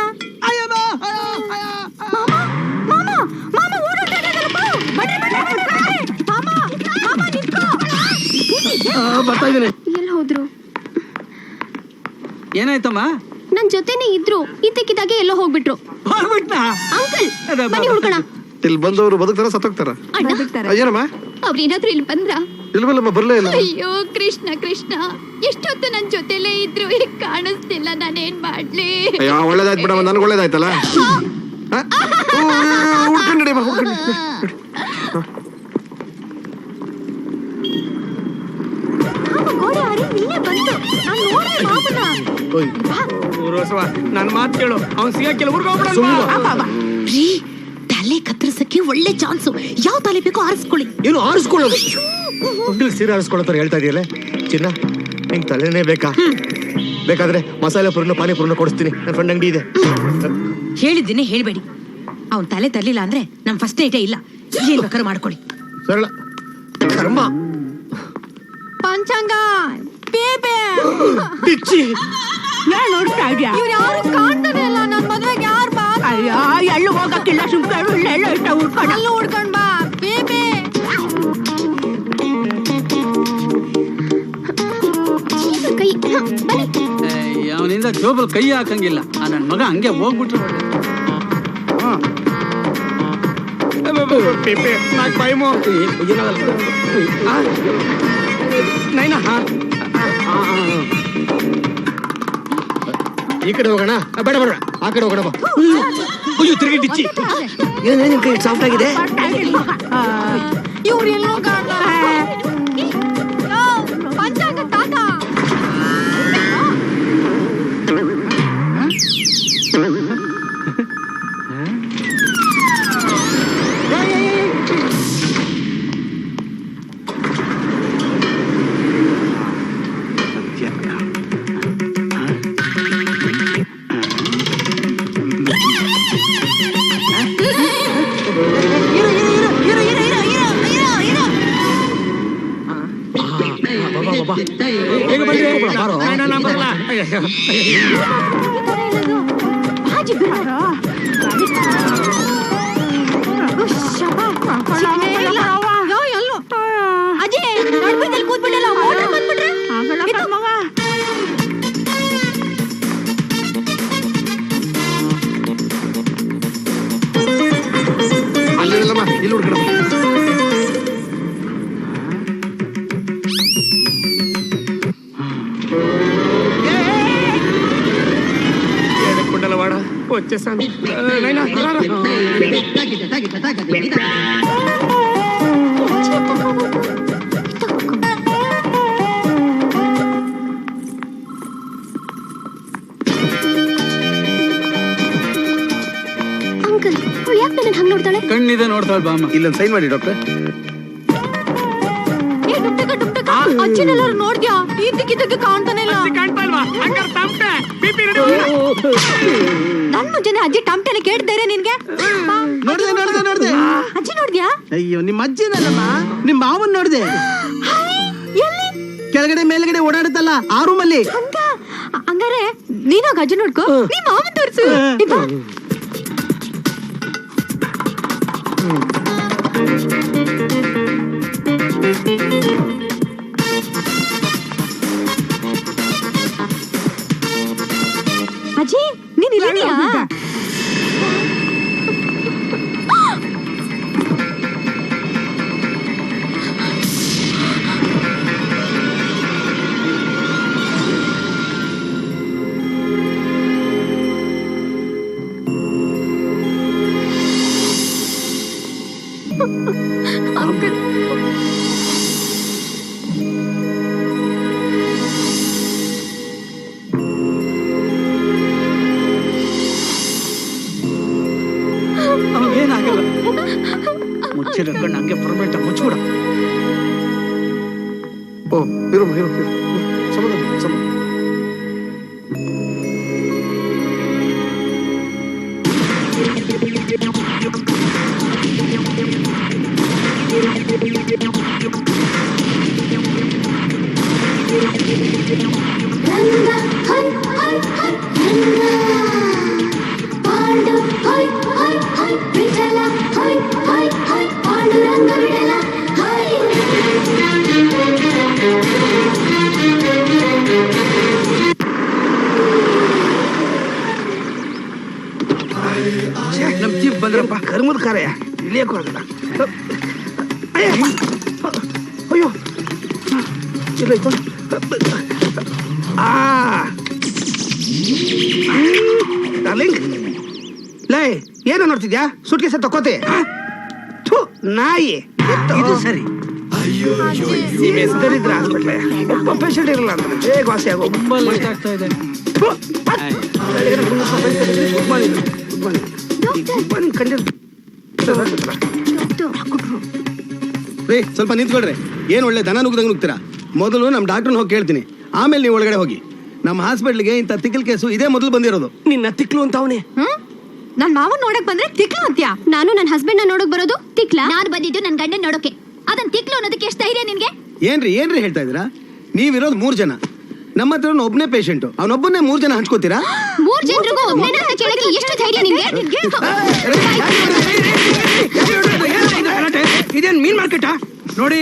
S2: ಬರ್ತಾ ಇದೀನಿ.
S8: ಎಲ್ಲಿ ಹೋದ್ರು?
S5: ಏನಾಯ್ತಮ್ಮ?
S8: ನನ್ ಜೊತೆನೆ ಇದ್ರು, ಇದ್ದಕ್ಕಿದ್ದಾಗೆ ಎಲ್ಲೋ ಹೋಗ್ಬಿಟ್ರು. ಅಂಕಲ್ ಬನ್ನಿ ಹುಡ್ಕೋಣ.
S4: ಇಲ್ಲಿ ಬಂದವರು ಬದುಕ್ತಾರ ಸತ್ತೋಗ್ತಾರ?
S8: ಅಣ್ಣ
S4: ಏನಮ್ಮ?
S8: ಅವ್ರೇನಾದ್ರೂ ಇಲ್ಲಿ ಬಂದ್ರ?
S4: ಇಲ್ವಲ್ಲಮ್ಮ, ಬರ್ಲೇ ಇಲ್ಲ.
S8: ಅಯ್ಯೋ ಕೃಷ್ಣ ಕೃಷ್ಣ, ಎಷ್ಟೊತ್ತು ನನ್ ಜೊತೆಲೇ ಇದ್ರು, ಈಗ ಕಾಣಿಸ್ತಿಲ್ಲ, ನಾನೇನ್ ಮಾಡ್ಲಿ?
S4: ಅಯ್ಯೋ ಒಳ್ಳೇದಾಯ್ತು ಬಿಡಮ್ಮ, ನನಗೆ ಒಳ್ಳೇದಾಯ್ತಲ್ಲ. ಹುಡ್ಕೊಂಡು ನಡಿ, ಹುಡ್ಕೊಂಡು
S1: ನನ್ ಮಾತು ಕೇಳು, ಅವ್ನ್ ಸಿಗಕ್ಕಿಲ್ಲ,
S6: ರೀ ತಲೆ ಕತ್ತರಿಸಕ್ಕೆ ಒಳ್ಳೆ ಚಾನ್ಸು. ಯಾವ ತಲೆ ಬೇಕೋ ಆರಿಸ್ಕೊಳ್ಳಿ.
S4: ಏನು ಆರಿಸ್ಕೊಳ್ಳೋದು? ಸೀರೆ ಆರಿಸ್ಕೊಳ್ಳೋತರ ಹೇಳ್ತಾ ಇದೆಯಲ್ಲ ಚಿನ್ನ, ನಿಂಗೆ ತಲೆನೇ ಬೇಕಾ? ಬೇಕಾದ್ರೆ ಮಸಾಲೆ ಪುರಿನ ಪಾನಿಪುರಿನ ಕೊಡಿಸ್ತೀನಿ, ನನ್ನ ಫ್ರೆಂಡ್ ಅಂಗಡಿ ಇದೆ.
S6: ಹೇಳಿದ್ದೀನಿ ಹೇಳ್ಬೇಡಿ. ಅವ್ನ್ ತಲೆ ತರ್ಲಿಲ್ಲ ಅಂದ್ರೆ ನಮ್ ಫಸ್ಟ್ ನೈಟೇ ಇಲ್ಲ. ಏನ್ ಬೇಕಾದ್ರೂ ಮಾಡ್ಕೊಳ್ಳಿ.
S4: ಸರಳ ಕರ್ಮ.
S6: ಪಂಚಾಂಗ ಬೇಬೆ
S3: ಏನ್ ನೋಡ್ತಾ ಇದ್ಯಾ?
S6: ಇವ್ರು ಯಾರು ಕಾಣ್ತಾನೆ ಇಲ್ಲ. ನನ್ ಮದ್ವೆಗೆ ಯಾರು ಬಾ?
S3: ಅಯ್ಯೋ ಎಲ್ಲೂ ಹೋಗಕ್ಕಿಲ್ಲ, ಸುಮ್ನೆ ಇಲ್ಲೆಲ್ಲ ಇಷ್ಟ ಉಳ್ಕೊಂಡು.
S6: ಅಲ್ಲೂ ಹುಡ್ಕೊಂಡ್ ಬಾ ಬೇಬೆ.
S8: ಕೈ ಬನ್ನಿ.
S9: ಅವನಿಂದ ಜೋಬಲ್ ಕೈ ಹಾಕಂಗಿಲ್ಲ. ಆ ನನ್ ಮಗ ಹಂಗೆ ಹೋಗ್ಬಿಟ್ರು.
S1: ನೈನಾ
S4: ಈ ಕಡೆ ಹೋಗೋಣ ಬೇಡ ಬೇಡ ಆ ಕಡೆ ಹೋಗೋಣ ಬಾ.
S1: ಅಯ್ಯೋ ತಿರುಗಿ ಡಿಚ್ಚಿ.
S4: ಏನೇ ನಿನ್ ಕೈ ಸಾಫ್ಟ್ ಆಗಿದೆ.
S6: ಇವ್ರು ಎಲ್ಲೋ ಕಾಣ್ತಾರೆ. ಪಂಚಾಂಗ ತಾತ.
S1: ನೈನಾ, ನಾ ಬರಲ್ಲ.
S6: ಬಾಜಿ ಬಿಡಾರೋ. ಅಜಯ್ ನಡ್ಬಿದ್ದಲ್ಲಿ ಕೂತ್ಬಿಡಲ್ಲ. ಮೋಟರ್ ಬಂದ್ಬಿಟ್ರೆ
S4: ಅಲ್ಲಿಲ್ಲಮ್ಮ ಇಲ್ಲಿ ಹುಡ್ಕಣ.
S1: కుట్టలవాడ వచ్చేసాను. నైనా రారా.
S8: ಅಂಕಲ್ ಯಾಕೆ ನನ್ನ ಹಂಗ್ ನೋಡ್ತಾಳೆ?
S9: ಕಣ್ಣಿದೆ ನೋಡ್ತಾಳ್ ಬಾಮ್ಮ.
S5: ಇಲ್ಲೊಂದು ಸೈನ್ ಮಾಡಿ ಡಾಕ್ಟರ್.
S6: ಅಜ್ಜಿನೆಲ್ಲರೂ ನೋಡ್ದ್ಯಾ? ಇದ್ದಕ್ಕಿದ್ದಕ್ಕೆ ಕಾಣ್ತಾನೆ ಇಲ್ಲ.
S1: ಕಾಣ್ತಾ ಇಲ್ವಾ? ಹಂಗಾರೆ ತಮಟೆ ಬಿಪಿ ರೆಡಿ.
S6: ನನ್ ಮುಂಚೆನೆ ಅಜ್ಜಿ ಟಮ್ಟೆನೆ ಕೇಳ್ತಾರೆ ನಿನ್ಗೆ.
S5: ನೋಡ್ದೆ
S6: ಅಜ್ಜಿ ನೋಡ್ದ್ಯಾ?
S5: ಅಯ್ಯೋ ನಿಮ್ಮ ಅಜ್ಜಿನಲ್ಲಮ್ಮ, ನಿಮ್ಮ ಮಾವನ್ ನೋಡ್ದೆ.
S6: ಎಲ್ಲಿ?
S5: ಕೆಳಗಡೆ ಮೇಲ್ಗಡೆ ಓಡಾಡುತ್ತಲ್ಲ ಆ ರೂಮಲ್ಲಿ.
S6: ಹಂಗಾರೆ ನೀನಾಗ ಅಜ್ಜಿ ನೋಡ್ಕೋ, ನೀ ಮಾವನ್ ತೋರ್ಸು. ಅಜ್ಜಿ ನೀನ್ ಇಲ್ಲಿದ್ಯಾ?
S9: ಏನಾಗಲ್ಲ. ಮುಚ್ಚಿರ ಕಣ್ಣು ಹಂಗೆ ಪರ್ಮನೆಂಟ್ ಮುಚ್ಚಿಬಿಡ.
S4: ಓ ಇರು ಇರು ಇರು. ಸಮಾಧಾನ ಸಮಾಧಾನ.
S1: ನಮ್ ಜೀಪ್ ಬಂದ್ರಪ್ಪ. ಕರ್ಮದ ಕಾರ್ಯ ಇಳಿಯಕ್ಕೂ ಆಗಲ್ಲ. ಅಯ್ಯೋ ಇಲ್ಲೈತು. ಡಾರ್ಲಿಂಗ್ ಲೇ ಏನೋ ನೋಡ್ತಿದ್ಯಾ? ಸುಟ್ಕೇಸ ತಕೋತೆ. ನಾಯಿ ಇದು ಸರಿ. ದರಿದ್ರ ಹಾಸ್ಪಿಟ್ಲೆ ಒಬ್ಬ ಪೇಷಂಟ್ ಇರಲ್ಲ ಅಂದ್ರೆ ಬೇಗ ವಾಸಿ ಆಗೋ.
S9: ತುಂಬಾ ಲೇಟ್ ಆಗ್ತಾ ಇದೆ.
S5: ರೀ ಸ್ವಲ್ಪ ನಿಂತ್ಕೊಳ್ರಿ. ಏನ್ ಒಳ್ಳೆ ದನ ನುಗ್ದಂಗ್ ನುಗ್ತೀರಾ? ಮೊದಲು ನಮ್ಮ ಡಾಕ್ಟರ್ನ ಹೋಗಿ ಕೇಳ್ತೀನಿ, ಆಮೇಲೆ ನೀವು ಒಳಗಡೆ ಹೋಗಿ. ನಮ್ಮ ಹಾಸ್ಪಿಟ್ಲಿಗೆ ಇಂಥ ತಿಕ್ಕಲ್ ಕೇಸು ಇದೇ ಮೊದಲು ಬಂದಿರೋದು.
S1: ನಿನ್ನ ತಿಕ್ಲು ಅಂತ ಅವನೇ.
S6: ನನ್ ಮಾವನ್ ನೋಡಕ್ ಬಂದ್ರೆ ತಿಕ್ಲು ಅಂತ್ಯಾ?
S8: ನಾನು ನನ್ನ ಹಸ್ಬೆಂಡ್ ನ ನೋಡಕ್ ಬರೋದು ತಿಕ್ಲ. ನಾನು ಬಂದಿದ್ದು ನನ್ನ ಗಂಡನ್ ನೋಡೋಕೆ. ಅದನ್ ತಿಕ್ಲು ಅನ್ನೋದಕ್ಕೆ ಎಷ್ಟು ಧೈರ್ಯ ನಿನ್ಗೆ?
S5: ಏನ್ರಿ ಹೇಳ್ತಾ ಇದೀರಾ? ನೀವಿರೋದು 3 ಜನ. ನಮ್ಮ ಹತ್ರ ಒಬ್ಬನೇ ಪೇಷಂಟು, ಅವನೊಬ್ಬನೇ 3 ಜನ ಹಂಚ್ಕೋತೀರಾ?
S8: 3 ಜನರಿಗೂ ಒಬ್ಬನೇ ಅಂತ ಕೇಳಕ್ಕೆ ಎಷ್ಟು ಧೈರ್ಯ ನಿಮ್ಗೆ?
S1: ಇದೇನ್ ಮೀನ್ ಮಾರ್ಕೆಟಾ? ನೋಡಿ,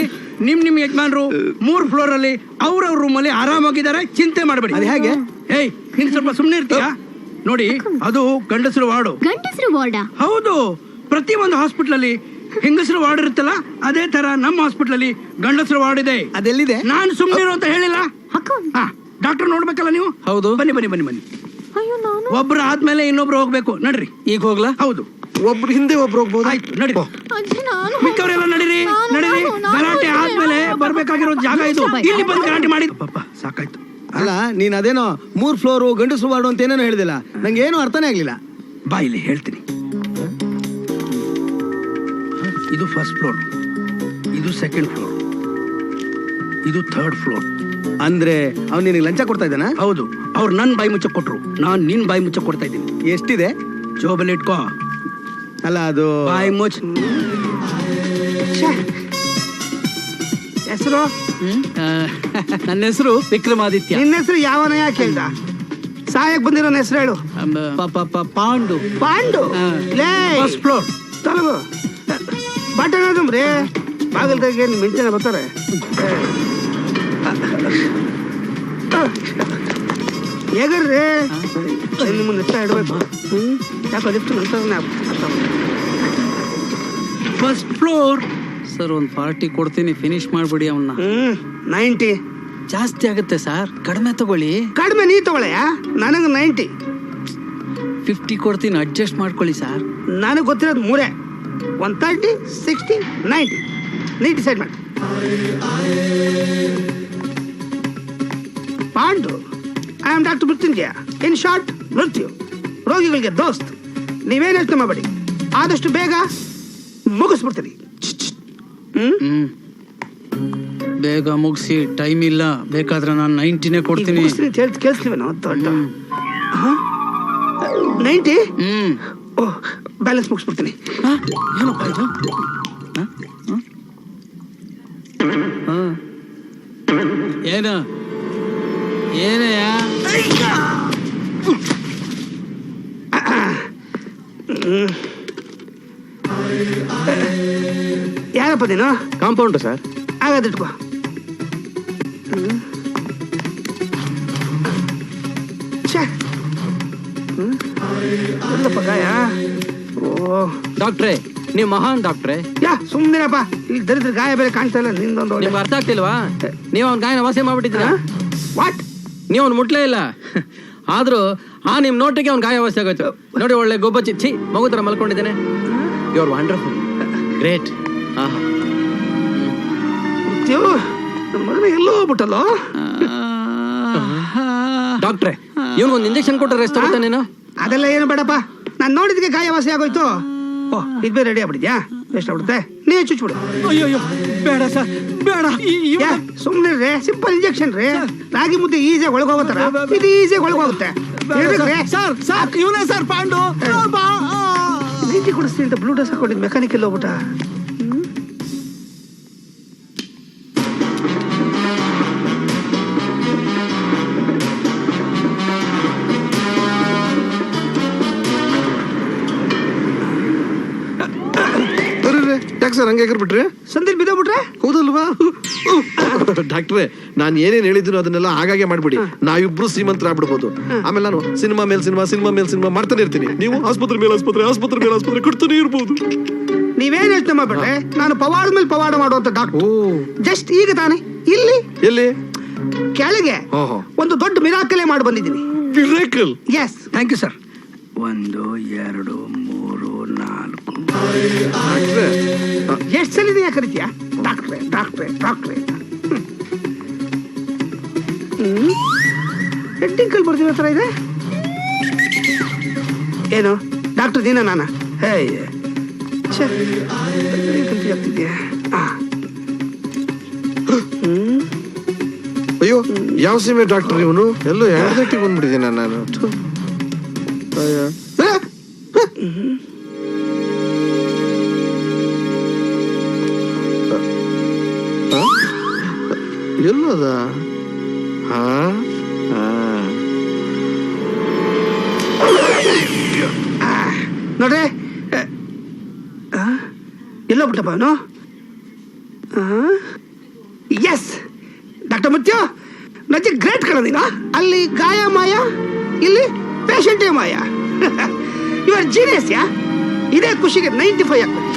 S1: ನಿಮ್ ಯಜಮಾನ್ರು 3 ಫ್ಲೋರ್ ಅಲ್ಲಿ ಅವ್ರ ರೂಮ್ ಅಲ್ಲಿ ಆರಾಮಾಗಿದ್ದಾರೆ, ಚಿಂತೆ ಮಾಡಬೇಡಿ.
S5: ಅದು ಹೇಗೆ?
S1: ಏಯ್, ನೀನ್ ಸ್ವಲ್ಪ ಸುಮ್ನೆ ಇರ್ತೀಯಾ? ನೋಡಿ, ಅದು ಗಂಡಸರು ವಾರ್ಡು.
S8: ಗಂಡಸರು ವಾರ್ಡಾ?
S1: ಹೌದು, ಪ್ರತಿ ಒಂದು ಹಾಸ್ಪಿಟಲ್ ಅಲ್ಲಿ ಹೆಂಗಸರು ವಾರ್ಡ್ ಇರುತ್ತಲ್ಲ, ಅದೇ ತರ ನಮ್ಮ ಹಾಸ್ಪಿಟಲ್ ಅಲ್ಲಿ ಗಂಡಸರು ವಾರ್ಡ್ ಇದೆ.
S5: ಅದೆಲ್ಲಿದೆ?
S1: ನಾನು ಸುಮ್ಮನಿರು ಅಂತ ಹೇಳಿಲ್ಲ. ಡಾಕ್ಟರ್ ನೋಡ್ಬೇಕಲ್ಲ ನೀವು.
S2: ಹೌದು.
S1: ಬನ್ನಿ ಬನ್ನಿ ಬನ್ನಿ ಬನ್ನಿ. ಒಬ್ರು ಆದ್ಮೇಲೆ ಇನ್ನೊಬ್ರು ಹೋಗ್ಬೇಕು. ನಡ್ರಿ.
S2: ಈಗ ಹೋಗ್ಲಾ?
S1: ಹೌದು.
S4: ಒಬ್ರು ಹಿಂದೆ ಒಬ್ರು ಹೋಗ್ಬೋದು.
S1: ಆಯ್ತು, ನಡಿ. ಮಿಕ್ಕವರೆಲ್ಲ ನಡೀರಿ ನಡೀರಿ. ಗಲಾಟೆ ಆದ್ಮೇಲೆ ಬರ್ಬೇಕಾಗಿರೋ ಜಾಗ ಇದು. ಇಲ್ಲಿ ಬಂದು ಗಲಾಟೆ ಮಾಡಿದ್ ಪಾಪ ಸಾಕಾಯ್ತು.
S5: ಅಲ್ಲ, ನೀನ್ ಅದೇನೋ 3 ಫ್ಲೋರು ಗಂಡಸರು ವಾರ್ಡು ಅಂತ ಏನೇನೋ ಹೇಳಿದಿಲ್ಲ, ನಂಗೆ ಏನು ಅರ್ಥನೇ ಆಗ್ಲಿಲ್ಲ.
S1: ಬಾ, ಇಲ್ಲಿ ಹೇಳ್ತೀನಿ. ಇದು 1st ಫ್ಲೋರ್, ಇದು 2nd ಫ್ಲೋರ್, ಇದು 3rd ಫ್ಲೋರ್.
S5: ಅಂದ್ರೆ ಅವ್ನು ನಿನಗೆ ಲಂಚ ಕೊಡ್ತಾ ಇದ್ದಾನ?
S1: ಹೌದು, ಅವ್ರು ನನ್ ಬಾಯಿ ಮುಚ್ಚ ಕೊಟ್ರು, ನಾನ್ ನಿನ್ ಬಾಯಿ ಮುಚ್ಚ ಕೊಡ್ತಾ ಇದ್ದೀನಿ.
S5: ಎಷ್ಟಿದೆ?
S1: ಜೋಬಲ್ಲಿ ಇಟ್ಕೋ.
S5: ಅಲ್ಲ, ಅದು
S1: ಬಾಯಿ ಮುಚ್ಚ.
S3: ಹೆಸರು?
S9: ನನ್ನ ಹೆಸರು ವಿಕ್ರಮಾದಿತ್ಯ.
S3: ನಿನ್ನ ಹೆಸರು ಯಾವನ ಯಾಕೆ ಹೇಳ್ದ? ಸಾಯಕ್ ಬಂದಿರೋ ಹೆಸರು ಹೇಳು.
S9: ಪಾಂಡು.
S3: ಪಾಂಡು? ಲೇ,
S1: 1st ಫ್ಲೋರ್.
S3: ತಲಗು ಬಟನ್ ಅದಂಬ್ರಿ ಬಾಗಲ್ದಾಗೆ ಮಿಂಚನೆ ಬರ್ತಾರೆ. ಹೇಗರ್ರಿ ನಿಮ್ಮನ್ನ ಇಷ್ಟ ಇಡಬೇಕು. ಯಾಕೆ ಲಿಫ್ಟ್ ನಂತರ
S1: 1st ಫ್ಲೋರ್.
S9: ಸರ್ ಒಂದು ಪಾರ್ಟಿ ಕೊಡ್ತೀನಿ, ಫಿನಿಶ್ ಮಾಡ್ಬಿಡಿ ಅವನ್ನ.
S3: 90
S9: ಜಾಸ್ತಿ ಆಗುತ್ತೆ ಸರ್, ಕಡಿಮೆ ತಗೊಳ್ಳಿ.
S3: ಕಡಿಮೆ ನೀ ತಗೊಳ್ಳೆಯ, ನನಗೆ 90.
S9: 50 ಕೊಡ್ತೀನಿ, ಅಡ್ಜಸ್ಟ್ ಮಾಡ್ಕೊಳ್ಳಿ ಸರ್.
S3: ನನಗೆ ಗೊತ್ತಿರೋದು 3: 130, 60, 90. ನೀ ಡಿಸೈಡ್ ಮಾಡಿ. Pandu, I am doctor Mrityunjaya. In short, ಮೃತ್ಯು ರೋಗಿಗಳಿಗೆ ದೋಸ್ತ್. ನೀವೇನು ಯೋಚನೆ ಮಾಡಬೇಡಿ, ಆದಷ್ಟು ಬೇಗ ಮುಗಿಸ್ಬಿಡ್ತೀನಿ.
S9: ಬೇಗ ಮುಗಿಸಿ, ಟೈಮ್ ಇಲ್ಲ. ಬೇಕಾದ್ರೆ ನಾನು 90ನೇ ಕೊಡ್ತೀನಿ.
S3: ಕೇಳಿಸ್ತೀವೇನೋ ದೊಡ್ಡ 90? ಓಹ್, ಬ್ಯಾಲೆನ್ಸ್ ಮುಗಿಸ್ಬಿಡ್ತೀನಿ.
S9: ಏನಪ್ಪ ಇದು? ಏನು ಏನಯ್ಯ?
S3: ಯಾರಪ್ಪ ನೀನು?
S5: Compound sir.
S3: ಹಾಗಾದ್ರೆ ಇಟ್ಕೋ. ಇಲ್ಲಪ್ಪ ಗಾಯ. ಓ
S2: ಡಾಕ್ಟ್ರೇ, ನೀವು ಮಹಾನ್ ಡಾಕ್ಟ್ರೇ.
S3: ಯಾ ಸುಮ್ಮನಿರಪ್ಪ, ಇಲ್ಲಿ ದರಿದ್ರ ಗಾಯ ಬೇರೆ ಕಾಣ್ತಾ ಇಲ್ಲ. ನಿಂದೊಂದು
S2: ನಿಮ್ಗೆ ಅರ್ಥ ಆಗ್ತಿಲ್ವಾ? ನೀವು ಅವ್ನ ಗಾಯನ ವಾಸಿ ಮಾಡ್ಬಿಟ್ಟಿದ್ದೀರಾ.
S3: ವಾಟ್?
S2: ನೀವು ಅವ್ನು ಮುಟ್ಲೇ ಇಲ್ಲ. ಆದ್ರೂ ನಿಮ್ ನೋಟಿಗೆ ಅವ್ನ ಗಾಯ ವಾಸಿ ಆಗೋಯ್ತು. ನೋಡಿ, ಒಳ್ಳೆ ಗೊಬ್ಬಚ್ಚಿ ಛೀ ಮಗು ತರ ಮಲ್ಕೊಂಡಿದ್ದೇನೆ. You are wonderful, great.
S3: ನನ್ನ ಮಗನ ಎಲ್ಲೋ ಹೋಗ್ಬಿಟ್ಟಲ್ಲ.
S2: ಡಾಕ್ಟ್ರೆ, ಇವನ್ಗೊಂದು ಇಂಜೆಕ್ಷನ್ ಕೊಟ್ಟರೆ ರೆಸ್ಟ್ ಆಗುತ್ತಾನೇನೋ?
S3: ಅದೆಲ್ಲ ಏನು ಬೇಡಪ್ಪ, ನಾನು ನೋಡಿದಕ್ಕೆ ಗಾಯ ವಾಸಿ ಆಗೋಯ್ತು. ಓಹ್, ಇದು ಬೇರೆ ರೆಡಿ ಆಗ್ಬಿಟ್ಟಿದ್ಯಾ? ಎಷ್ಟು ಆಗ್ಬಿಡುತ್ತೆ? ನೀ ಚುಚ್ಬಿಡು.
S9: ಅಯ್ಯೋ ಬೇಡ ಸರ್, ಬೇಡ.
S3: ಸುಮ್ಮನೆ ರೀ, ಸಿಂಪಲ್ ಇಂಜೆಕ್ಷನ್ ರೀ. ರಾಗಿ ಮುದ್ದೆ ಈಸಿಯಾಗಿ ಒಳಗೋಗುತ್ತಾರ, ಇದು ಈಸಿಯಾಗಿ ಒಳಗೋಗುತ್ತೆ.
S9: ಸರ್ ಸಾಕು, ಇವನೇ ಸರ್ ಪಾಂಡು.
S3: ನೀತಿ ಕೊಡಿಸ್ತೀನಿ ಅಂತ ಬ್ಲೂ ಡ್ರೆಸ್ ಹಾಕೊಂಡಿದ್ದು ಮೆಕ್ಯಾನಿಕ್ ಎಲ್ಲ ಹೋಗ್ಬಿಟ್ಟ.
S4: ಯಾಕೆ ಸರ್ ಹಂಗೆ ಬಿಟ್ರೆ?
S3: ಸಂದಿಲ್ ಬಿದ್ದೋಗ್ಬಿಟ್ರೆ?
S4: ಹೌದಲ್ವಾ ಡಾಕ್ಟ್ರೆ, ನಾನು ಏನೇನ್ ಹೇಳಿದ್ರು ಅದನ್ನೆಲ್ಲ ಹಾಗಾಗೆ ಮಾಡ್ಬಿಡಿ. ನಾವಿಬ್ರು ಶ್ರೀಮಂತರಾಗ್ಬಿಡ್ಬೋದು. ಆಮೇಲೆ ನಾನು ಸಿನಿಮಾ ಮೇಲ್ ಸಿನಿಮಾ, ಸಿನಿಮಾ ಮೇಲ್ ಸಿನಿಮಾ ಮಾಡ್ತಾನೆ ಇರ್ತೀನಿ. ನೀವು ಆಸ್ಪತ್ರೆ ಮೇಲೆ ಆಸ್ಪತ್ರೆ, ಆಸ್ಪತ್ರೆ ಮೇಲೆ ಆಸ್ಪತ್ರೆ ಕೊಡ್ತಾನೆ ಇರ್ಬೋದು.
S3: ನೀವೇನ್ ಯೋಚನೆ ಮಾಡ್ಬಿಟ್ರೆ, ನಾನು ಪವಾಡ ಮೇಲೆ ಪವಾಡ ಮಾಡುವಂತ ಡಾಕ್ಟರ್. ಜಸ್ಟ್ ಈಗ ತಾನೆ ಇಲ್ಲಿ
S4: ಎಲ್ಲಿ
S3: ಕೆಳಗೆ ಒಂದು ದೊಡ್ಡ ಮಿರಾಕಲೇ ಮಾಡಿ ಬಂದಿದ್ದೀನಿ.
S4: Miracle?
S3: Yes.
S1: Thank you sir. 1 2 3 4.
S3: ಎಷ್ಟು ಸಲ ಇದೆಯಾ ಕರಿತೀಯಾ ಡಾಕ್ಟ್ರೆ ಡಾಕ್ಟ್ರೆ ಡಾಕ್ಟ್ರೆ? ಹೆಡ್ಡಿಂಗ್ ಕಲ್ ಬರ್ತೀವಿ ಹತ್ರ ಇದೆ. ಏನು ಡಾಕ್ಟರ್ ದೀನ ನಾನ? ಹೇ ಆಗ್ತಿದ್ಯಾ?
S4: ಅಯ್ಯೋ, ಯಾವ ಸೀಮೆ ಡಾಕ್ಟರ್ ಇವನು? ಎಲ್ಲೋ ಎರಡಕ್ಕೆ ಬಂದ್ಬಿಟ್ಟಿದ್ದೇನೆ ನಾನು. ಎಲ್ಲದ ಹಾ
S1: ನೋಡ್ರಿ ಎಲ್ಲ ಬಿಟ್ಟಪ್ಪ ಅವನು. ಎಸ್ ಡಾಕ್ಟರ್ ಮುತ್ಯ, ನಜ್ಜಿ ಗ್ರೇಟ್ ಕಣ ನೀನು. ಅಲ್ಲಿ ಗಾಯ ಮಾಯ, ಇಲ್ಲಿ ಪೇಷಂಟೇ ಮಾಯ. ಇವರ್ ಜೀನಿಯಸ್ ಯಾ. ಇದೇ ಖುಷಿಗೆ 95 ಆಗ್ತದೆ.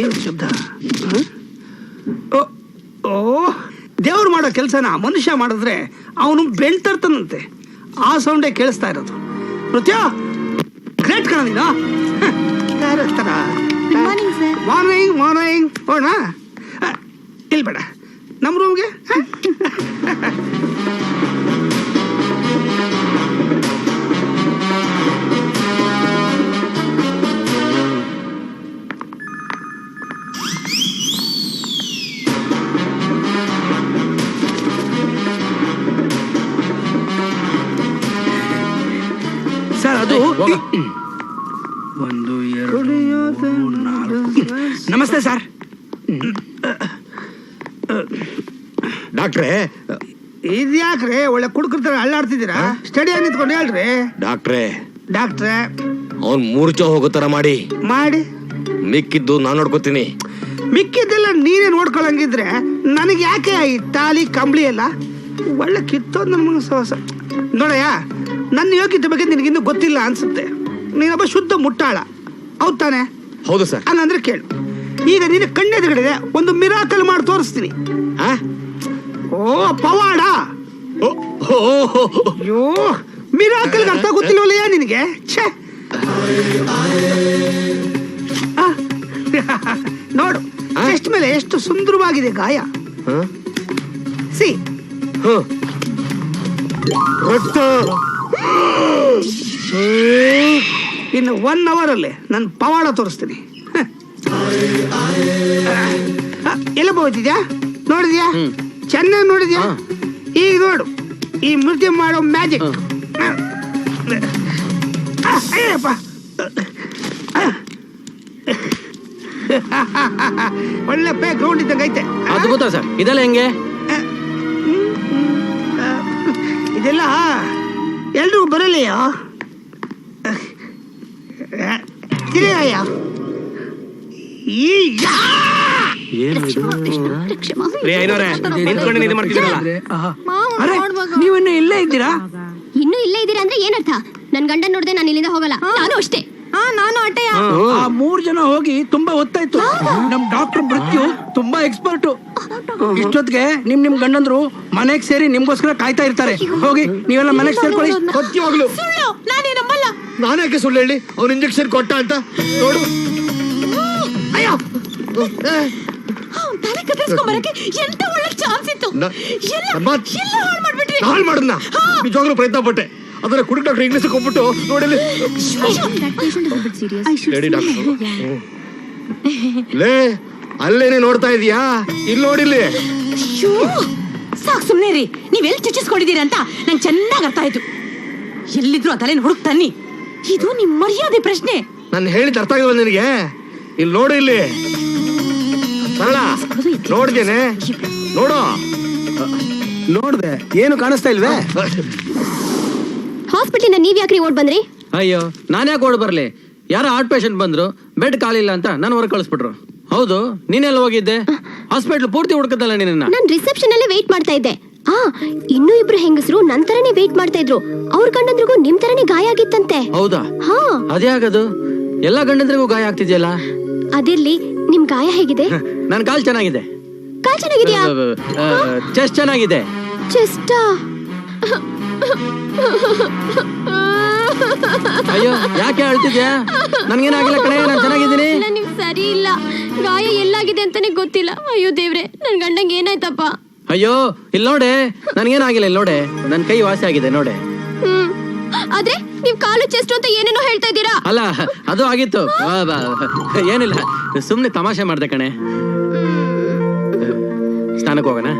S1: ಏನು ಶಬ್ದ? ಓ, ದೇವ್ರು ಮಾಡೋ ಕೆಲಸನ ಮನುಷ್ಯ ಮಾಡಿದ್ರೆ ಅವನು ಬೆಳ್ತರ್ತಾನಂತೆ. ಆ ಸೌಂಡೇ ಕೇಳಿಸ್ತಾ ಇರೋದು. ನೃತ್ಯ ಗ್ರೇಟ್ ಕಣ ನೀನು. ಮಾರ್ನಿಂಗ್ ಮಾರ್ನಿಂಗ್ ಹೋಣ. ಇಲ್ಲಿ ಬೇಡ, ನಮ್ಮ ರೂಮ್ಗೆ. ಸರ್ ಅದು 1 2 3 4. ನಮಸ್ತೆ ಸರ್.
S4: ಡಾಕ್ಟ್ರೇ,
S1: ಇದ್ಯಾಕ್ರೆ ಒಳ್ಳೆ ಕುಡುಕರ್ತಾರೆ ಅಳ್ಳಾಡ್ತಿದ್ದೀರಾ? ಸ್ಟಡಿಯಾಗಿ ನಿಂತ್ಕೊಂಡು ಹೇಳ್ರಿ.
S4: ಡಾಕ್ಟ್ರೇ
S1: ಅವ್ನ್
S4: ಮೂರ್ಛೆ ಹೋಗೋ ತರ ಮಾಡಿ ಮಿಕ್ಕಿದ್ದು ನಾನು ನೋಡ್ಕೋತೀನಿ.
S1: ಮಿಕ್ಕಿದ್ದೆಲ್ಲ ನೀನೇ ನೋಡ್ಕೊಳಂಗಿದ್ರೆ ನನಗೆ ಯಾಕೆ ಈ ತಾಲಿ ಕಂಬಳಿ ಎಲ್ಲ? ಒಳ್ಳೆ ಕಿತ್ತೋದ್ ನನ್ನ ಮನಸ್ಸು. ನೋಡಯ್ಯ, ನನ್ನ ಯೋಗ್ಯತೆ ಬಗ್ಗೆ ನಿನಗಿನ್ನೂ ಗೊತ್ತಿಲ್ಲ ಅನ್ಸುತ್ತೆ. ನೀನೊಬ್ಬ ಶುದ್ಧ ಮುಟ್ಟಾಳ, ಹೌದ್ ತಾನೆ?
S4: ಹೌದು ಸರ್.
S1: ಹಂಗಂದ್ರೆ ಕೇಳು, ಈಗ ನೀನು ಕಣ್ಣೆದುರುಗಡೆ ಒಂದು ಮಿರಾಕಲ್ ಮಾಡಿ ತೋರಿಸ್ತೀನಿ. ಓ ಪವಾಡ. ಅಯ್ಯೋ, ಮಿರಾಕಲ್ ಅರ್ಥ ಗೊತ್ತಿಲ್ವಲ್ಲಯ್ಯ ನಿನಗೆ? ಛೇ, ನೋಡು ಚೆಸ್ಟ್ ಮೇಲೆ ಎಷ್ಟು ಸುಂದರವಾಗಿದೆ ಗಾಯ. ಸಿ, ಇನ್ನು 1 hour ಅಲ್ಲಿ ನನ್ನ ಪವಾಡ ತೋರಿಸ್ತೀನಿ. ಎಲ್ಲ ಹೋಗ್ತಿದ್ಯಾ? ನೋಡಿದ್ಯಾ? ಚೆನ್ನಾಗಿ ನೋಡಿದ್ಯಾ? ಈಗ ನೋಡು ಈ ನೃತ್ಯ ಮಾಡೋ ಮ್ಯಾಜಿಕ್. ಅಯ್ಯಪ್ಪ, ಒಳ್ಳೆ ಪೇ ಗ್ರೌಂಡ್ ಇದ್ದಂಗೆ ಐತೆ.
S2: ಅದ್ಭುತ ಸರ್. ಇದೆಲ್ಲ ಹೆಂಗೆ?
S1: ಇದೆಲ್ಲ ಎಲ್ರಿಗೂ ಬರಲಿಯೋ? ನೀವಿನ್ನು ಇಲ್ಲೇ ಇದ್ದೀರಾ?
S8: ಇನ್ನೂ ಇಲ್ಲೇ ಇದ್ದೀರಾ ಅಂದ್ರೆ ಏನರ್ಥ? ನನ್ ಗಂಡ ನೋಡ್ದೆ ನಾನು ಇಲ್ಲಿಂದ ಹೋಗಲ್ಲ. ನಾನು ಅಷ್ಟೇ. ನಾನು ಅಟ್ಟೆಯ.
S1: ಆ 3 ಜನ ಹೋಗಿ ತುಂಬಾ ಹೊತ್ತಾಯ್ತು. ನಮ್ ಡಾಕ್ಟರ್ ಮೃತ್ಯು ತುಂಬಾ ಎಕ್ಸ್ಪರ್ಟು. ಇಷ್ಟೊತ್ತಿಗೆ ನಿಮ್ ಗಂಡಂದ್ರು ಮನೆಗ್ ಸೇರಿ ನಿಮ್ಗೋಸ್ಕರ ಕಾಯ್ತಾ ಇರ್ತಾರೆ. ಹೋಗಿ ನೀವೆಲ್ಲ ಮನೆಗ್ ಸೇರ್ಕೊಳ್ಳಿ.
S4: ಸತ್ಯವಾಗ್ಲು ನಾನ್ಯಾಕೆ ಸುಳ್ಳು ಹೇಳಿ? ಅವ್ನು ಇಂಜೆಕ್ಷನ್ ಕೊಟ್ಟ ಅಂತ ನೋಡು.
S1: ಅಯ್ಯೋ,
S3: ಎಂತ ಒಳ್ಳೆ ಚಾನ್ಸ್ ಇತ್ತು.
S4: ಹಾಳು ಮಾಡನ್ನ ನಿಜವಾಗ್ಲೂ ಪ್ರಯತ್ನ ಪಟ್ಟೆ. ಅದನ್ನ ಕುಡುಕ್ ಡಾಕ್ಟರ್ ಇಂಗ್ಲಿಷ್ ಕೊಟ್ಬಿಟ್ಟು ನೋಡಿಲ್ಲಿ ಲೇ, ಅಲ್ಲೇನೆ ನೋಡ್ತಾ ಇದೀಯಾ? ಇಲ್ಲಿ ನೋಡಿಲ್ಲಿ.
S3: ಸಾಕ್ ಸುಮ್ನೆ ರೀ. ನೀವೆಲ್ಲಿ ಚುಚ್ಚಿಸ್ಕೊಂಡಿದ್ದೀರಾ ಅಂತ ನಂಗೆ ಚೆನ್ನಾಗಿ ಅರ್ಥ ಆಯ್ತು. ಎಲ್ಲಿದ್ರು ಅದಲ್ಲೇನು ಹುಡುಕ್ ತನ್ನಿ. ಇದು ನಿಮ್ ಮರ್ಯಾದೆ ಪ್ರಶ್ನೆ.
S4: ನಾನು ಹೇಳಿದ ಅರ್ಥ ಆಗಿಲ್ಲ ನಿನಗೆ? ಇಲ್ಲಿ ನೋಡು, ಇಲ್ಲಿ ಸರಳ ನೋಡ್ದೇನೆ. ನೋಡು.
S5: ನೋಡ್ದೆ, ಏನು ಕಾಣಿಸ್ತಾ ಇಲ್ವೇ?
S8: ಹಾಸ್ಪಿಟಲ್ ನೀವ್ ಯಾಕ್ರಿ ಓಡ್ ಬಂದ್ರಿ?
S2: ಅಯ್ಯೋ, ನಾನ್ಯಾಕೆ ಓಡ್ ಬರ್ಲಿ? ಯಾರೋ ಹಾರ್ಟ್ ಪೇಷಂಟ್ ಬಂದ್ರು, ಬೆಡ್ ಕಾಲಿಲ್ಲ ಅಂತ ನಾನು ಹೊರ ಕಳಿಸ್ಬಿಟ್ರು. ಹೌದು, ನೀನೆಲ್ಲ ಹೋಗಿದ್ದೆ? ಹಾಸ್ಪಿಟಲ್ ಪೂರ್ತಿ ಹುಡುಕದಲ್ಲ ನಿನ್ನ.
S8: ನಾನು ರಿಸೆಪ್ಷನ್ ಅಲ್ಲೇ ವೇಟ್ ಮಾಡ್ತಾ ಇದ್ದೆ. ಇನ್ನೂ 2 ಹೆಂಗಸರು ನನ್ ತರನೇ ವೇಟ್ ಮಾಡ್ತಾ ಇದ್ರು. ಅವ್ರ ಗಂಡಂದ್ರಿಗೂ ನಿಮ್ ತರನೇ ಗಾಯ ಆಗಿತ್ತಂತೆ.
S2: ಹೌದಾ? ಅದೇ ಆಗದು. ಎಲ್ಲಾ ಗಂಡಂದ್ರಿಗೂ ಗಾಯ ಆಗ್ತಿದ್ಯಲ್ಲ.
S8: ಅದಿರ್ಲಿ, ನಿಮ್ ಗಾಯ ಹೇಗಿದೆ?
S2: ನನ್ ಕಾಲ್ ಚೆನ್ನಾಗಿದೆ.
S8: ಕಾಲ್ ಚೆನ್ನಾಗಿದ್ಯಾ?
S2: ಚೆಸ್ಟ್ ಚೆನ್ನಾಗಿದೆ.
S8: ಚೆಸ್ಟಾ?
S2: ಅಯ್ಯೋ, ಯಾಕೆ ಅಳ್ತಿದ್ಯಾ? ನನ್ಗೇನಾಗಿಲ್ಲ ಕಣೆ, ನಾನು ಚೆನ್ನಾಗಿದ್ದೀನಿ.
S8: ನಿಮ್ ಸರಿ ಇಲ್ಲ. ಗಾಯ ಎಲ್ಲಾಗಿದೆ ಅಂತಾನೆ ಗೊತ್ತಿಲ್ಲ. ಅಯ್ಯೋ ದೇವ್ರೆ, ನನ್ ಗಂಡಂಗೆ ಏನಾಯ್ತಪ್ಪ?
S2: ಅಯ್ಯೋ, ಇಲ್ಲಿ ನೋಡೆ, ನನ್ಗೇನಾಗಿಲ್ಲ. ಇಲ್ಲಿ ನೋಡೆ, ನನ್ ಕೈ ವಾಸಿ ಆಗಿದೆ ನೋಡೆ.
S8: ಆದ್ರೆ ನೀವ್ ಕಾಲು ಚೆಸ್ಟ್ ಅಂತ ಏನೇನೋ ಹೇಳ್ತಾ ಇದ್ದೀರಾ.
S2: ಅಲ್ಲ, ಅದು ಆಗಿತ್ತು. ಏನಿಲ್ಲ, ಸುಮ್ನೆ ತಮಾಷೆ ಮಾಡ್ದೆ ಕಣೆ. ಸ್ನಾನಕ್ಕೆ ಹೋಗೋಣ?